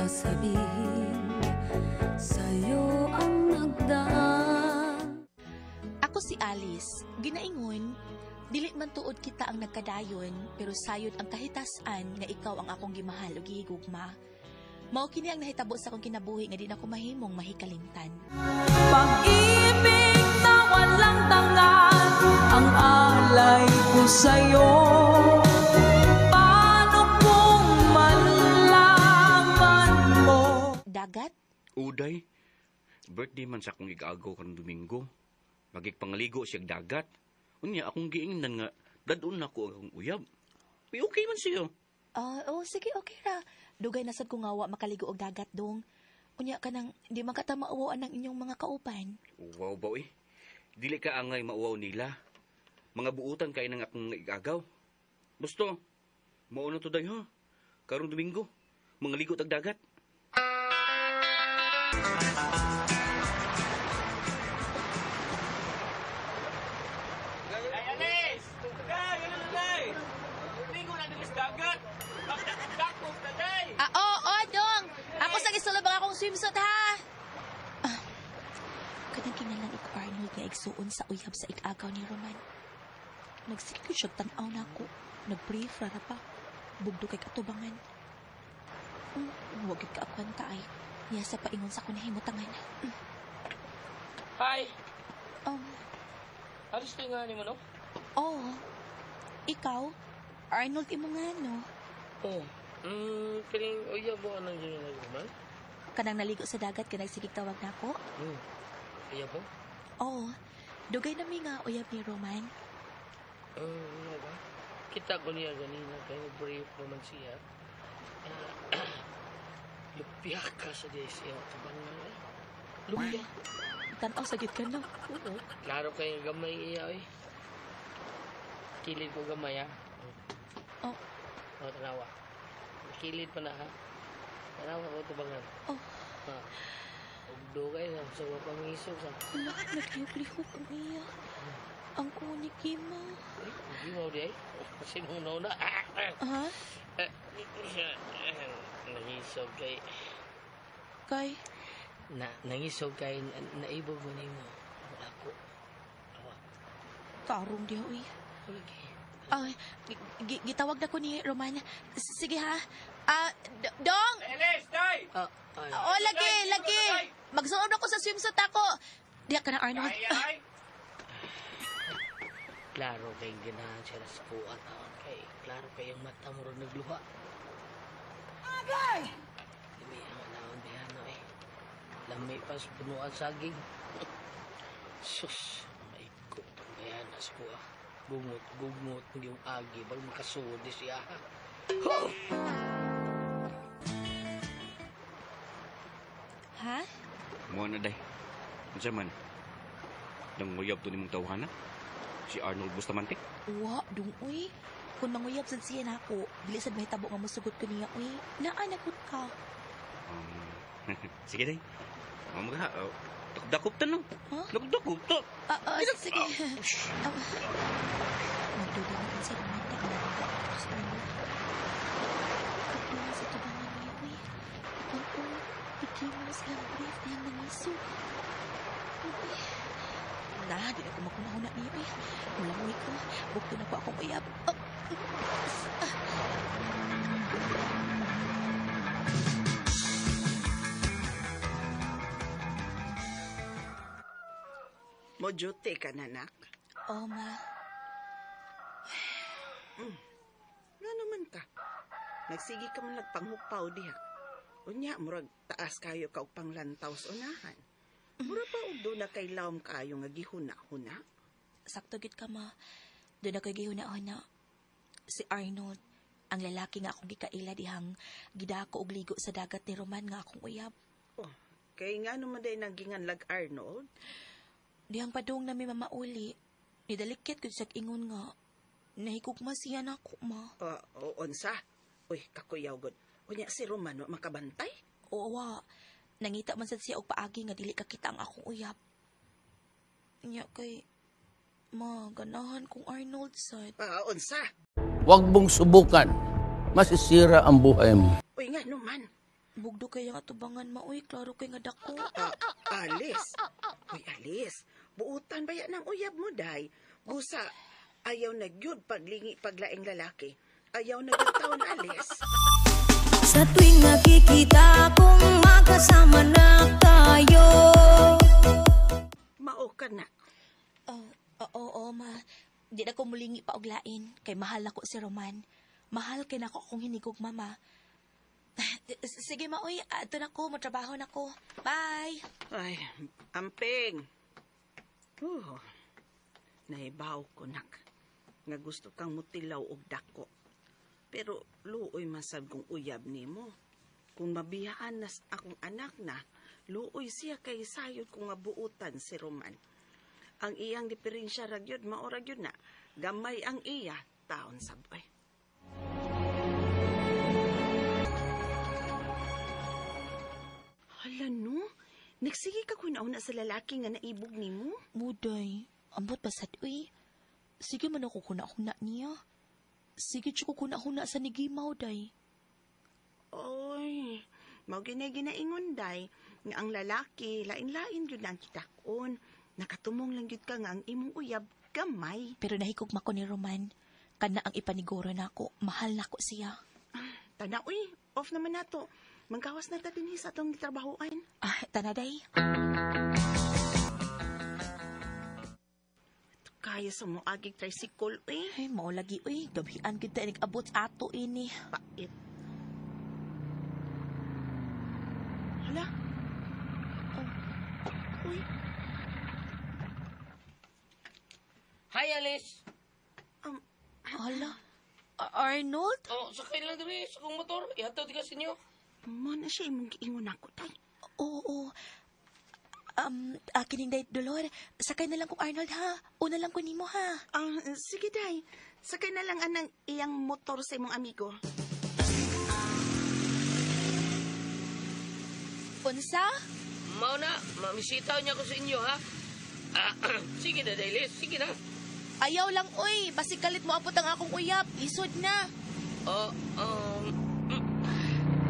sasabihin sa'yo ang nagdaan. Ako si Alice, ginaingon, dili man tuod kita ang nagkadayon, pero sayod ang kahitasan nga ikaw ang akong gimahal o gihigugma. Mao kini ang nahitabo sa akong kinabuhi nga di na ko mahimong mahikalimtan. Pag-ibig na walang tangan, ang alay ko sa'yo. Paano kung malaman mo? Dagat? Uday, birthday man sa akong igagaw karong Domingo. Magig pangaligo siyag dagat. Unya akong giingnan nga dadun na ko akong uyab. May okay man siya. Sige, okay ra. Dugay na sad ko nga wa makaligo og dagat dong. Unya kanang di man kata maawaan ng inyong mga kauban. Wow ba eh. Dili ka angay mauwaw nila. Mga buutan kay nang akong igagaw. Gusto, mauna to day ha. Karong Domingo, mga ligo tag dagat. Oo, dong. Ako sa gisulod bang akong swimsuit ha. Kanang kinalang ik Arnold nga igsuon sa uyab sa ikagaw ni Roman. Nagsikyo siya tanaw na ako. Nag-brief rara pa. Bugdo kay katubangan. Huwag ka akuan ka ay. Niya sa paingon sa kunahimutangan. Hi! Alis na nga ni mo, no? Oo. Ikaw? Arnold, imo nga, no? Oo. Kaling uyab mo ka nang dyan na naman? Kanang naligo sa dagat ka nagsigig tawag na ako? Uyab mo? Oo. Dugay na mi nga uyab ni Roman. Ano ba? Kita ko niya ganina kaya brief naman siya. Lupya ka sa siya. Sabang nga eh. Lupya. Tanaw sa gid ka na. Oo. Klaro kayo gamay iya eh. Kilid ko gamay ha. Oh. Tanawa. Kilid pa na ha. Tanawa ko ito bangan. Oh. Ugdo kayo sa pangisog sa. Wala, naglihok-lihok ang iya. Ang kunik mo. Hindi mo di ay. Sinunaw na. Ha? Nangisog kay. Kay? Nangisog kay naibog mo nimo. Wala ko. Tarong diya, uy. Okay. Gitawag na ko ni Roman. Sige ha. Dong! Elis, day! Lagi! Magsuot ako sa swimsuit ako. Diya ka na, Arnold. Ay! Klaro kay ganahan siya sa kuwan. Kay klaro kay yung mata mo rin nagluha. Agay! Lami ang alawan bihano eh. Lami pa sa punuan saging. Sus, may kutong bihana sa kuwan. Gumungot yung agi. Bal makasudi siya. Ha? Mo na day. Unsa man? Nang uyab to nimong tawhana? Si Arnold Bustamante? Wa, dong, uy. Kung manguyab sad siya na ako, dili sad mahitabo nga musugot ko niya, uy. Naanakot ka. Sige day. Mga dakop ta no. Huh? Dakop ta. Sige. Magduda naman si Roman na sa Arnold. Kapila sa tubangan niya, uy. Oo, bigyan mo na silang brief na yung nangiso. Uy. Di na ko makunahuna niya, uy. Mulangoy ko. Bukto na po akong uyab. Mojote ka na, nak. Oo, ma. Nga naman ka. Nagsigi ka man nagpanghupaw diha. Unya, murag taas kayo ka upang lantaw sa unahan. Mura pa udo na kay lawom kayo nga gihuna-huna. Sakto gid ka, ma. Doon ako gihuna-huna. Si Arnold, ang lalaki nga akong gikaila dihang gidako og ligo sa dagat ni Roman nga akong uyab. Oh, kay nga naman day nagingan lag Arnold. Dihang padung na may mamauli. Nidalikit ko sa ingon nga. Nahigugma siya na ako, ma. Onsa? Uy, kakuyaw god. Unya si Romano makabantay? Oo, wa. Nangita man sad siya og paagi nga dili kakita ang akong uyab. Nya kay ganahan kong Arnold sad. Onsa? Huwag mong subukan. Masisira ang buhay mo. Uy nga naman. Bugdo kaya nga tubangan maoy, klaro kay nga dako. Alis. Uy, Alis. Buutan ba yan ng uyab mo, day? Gusa, ayaw na gyud paglingi paglaing lalaki. Ayaw na gyud taon, Alis. Sa tuwing nakikita kong magkasama na tayo. Mao ka na. Oo, ma. Di na ko mulingi pa oglain, kay mahal ako si Roman. Mahal kay nako akong hinigog, mama. Sige, maoy, ato na ko, matrabaho na ko. Bye! Ay, amping. Naibaw ko, nak. Nga gusto kang mutilaw og dako. Pero luoy masab kong uyab nimo. Kung mabiyaan nas akong anak na, luoy siya kay sayod kung mabuutan si Roman. Ang iyang diferensya ragyod, maoragyod na. Gamay ang iya, taon sabay. Hala no, nagsige ka kung nauna sa lalaki nga naibog nimo. Muday, ambot basad, uy. Sige man ako kuna-kuna niya. Sige siya ko kuna-kuna sa nigimaw, day. Oy, mao ginaingon day, nga ang lalaki, lain-lain yun ang kitakon. Nakatumong lang yun ka nga ang imong uyab, gamay. Pero nahikugma ko ni Roman. Kana ang ipaniguro na ako. Mahal na ko siya. Tana, uy, off naman nato. Manggawas na ta din sa atong trabahoan. Tanaday. Kaya sa mo agig tricycle, uy. Ay, maulagi, uy. Gabian kita nag-abot ato ini. Pait. Hala? Uy, Hi, Alice. Hala. Arnold? Oh, sakay lang diri sa kong motor. Ihatod ka sa inyo. mo na siya imong giingon ako, tay. Oo. Kining day, Dolor. Sakay na lang kong Arnold, ha? Una lang ko nimo, ha? Sige, day. Sakay na lang anang iyang motor sa imong amigo. Unsa? Mao na, mamisitaw niya ko sa inyo, ha? Sige na, Dailis. Sige na. Ayaw lang, uy. Basig kalit mo apot ang akong uyap. Isod na.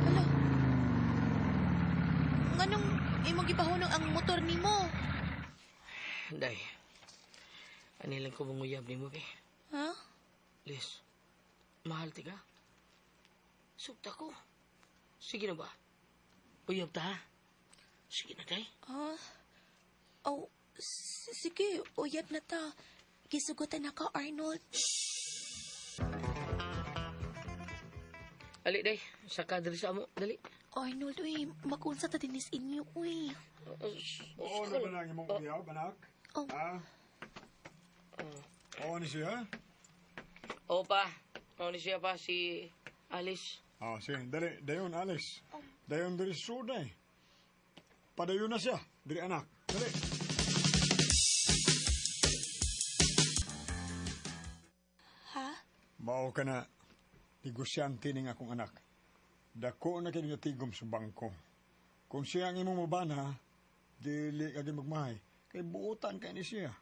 Hala. Nganong imong gipahunong ang motor nimo? Day, anilang ko manguyab ni mo, be. Ha? Liz, mahal ti ka? Sugta ko. Sige na ba? Uyab ta, ha? Sige na, day. Sige. Uyab na ta. Gisugutan na ka, Arnold. Ali, day. Saka diri sa amo. Dali. Arnold, uy. Makunsa ta dinis inyo, uy. Oo, ano ba lang imong uyab, anak? Oh. Oo, ni siya? O pa. O ni siya pa si Alice. Sige, dali, dayon, Alice. Dayon diri suday. Padayon na siya, diri anak. Dali. Ha? Mao ka na, negosyante ning akong anak. Dako na kini tigom sa bangko. Kung siya ang imong mabana, dili ka magmahay. Kay buutan kay ni siya.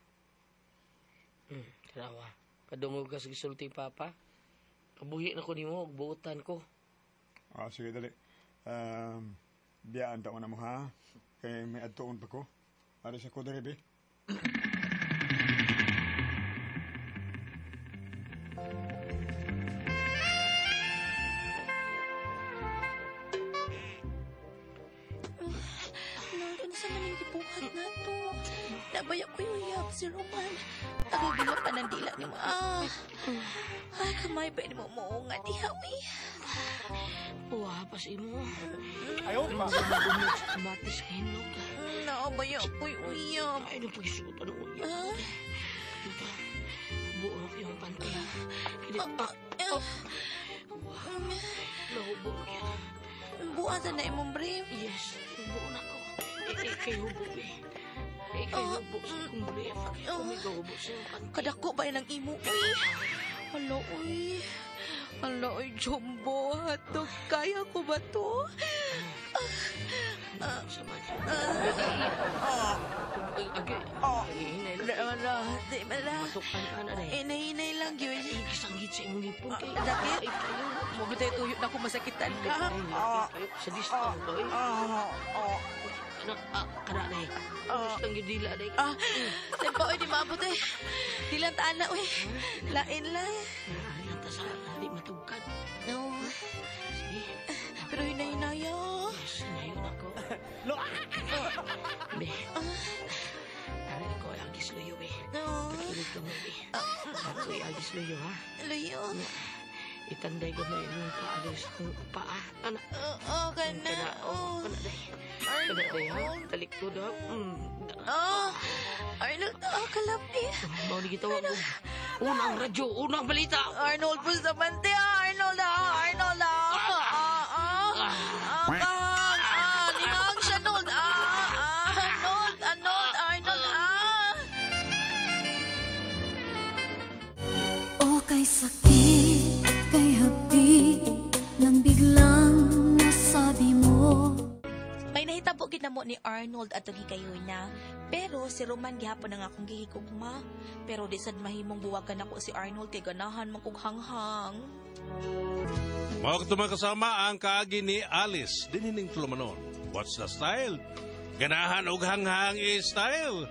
Tarawa. Kadungog ka sa gisulti, Papa. Kabuhi na ko ni mo, buutan ko. Sige, dali. Biyaan taon na mo, ha? Kay may adtoon pa ko. Ari sa ko, dali, be. Lord, ano sa maning gibuhat na to? Nabayak ko yung uyab si Roman. Nakagilap pa ng dila ni mo. Kamay pa ni mo nga diha, uy. Wah, pas imo. Ayaw, pa. Matis ka hinog. Nabayak ko yung uyab. Ay, nang pagsutan ng uyab. Ito, buo na yung panty. Nahubog yan. Buwasan na imong brief. Yes, buo na ko. Ikay hubog eh. Ikay hubog sa kong brief. Kami hubog sa yung panty. Kadako ba yun ang imo, uy? Hala, uy. Hala, uy, Jumbo. Hatog, kaya ko ba to? Sama niya. Di ba na? Matukan ka na eh. Inay-inay lang yun. Ikisanggit sa imong lipon kay Dakit? Ay, kayo. Mabutay tuyot na kung masakitan ka. Ay, sa discount to eh. Anak, kana na eh. Gusto lang yung dila na eh. Saan pa, di maabot eh. Di lang taana, uy. Lain lang. Ayan, tasa, di matugkan. No. Sige. Pero hinay-hinaya. Yes, ngayon ako. Be. Ano ko ang gisluyo, be. No. Patulog ka mo, be. Ako ang gisluyo, ha? Luyo. Itanday ko na yung paalis ng paa. Anak. Oo, ka na. Kana, oh, kana day. Kana day, ha? Talikod, ha? Arnold, kalapi. Mau ni kita wag. Unang radyo, unang balita. Arnold, Bustamante, Arnold, Arnold, Ningang siya, Arnold, Arnold, O kay sakit, kay hapdi, nang biglang nasabi mo. May nahitabo gid namo ni Arnold at gikayoy na. Pero si Roman gihapon ang akong gihigugma. Pero di sad mahimong buwagan ako si Arnold kay ganahan man kog hanghang. Mga katumang kasama ang kaagi ni Alice dinining tulumanon. What's the style? Ganahan og hanghang is style.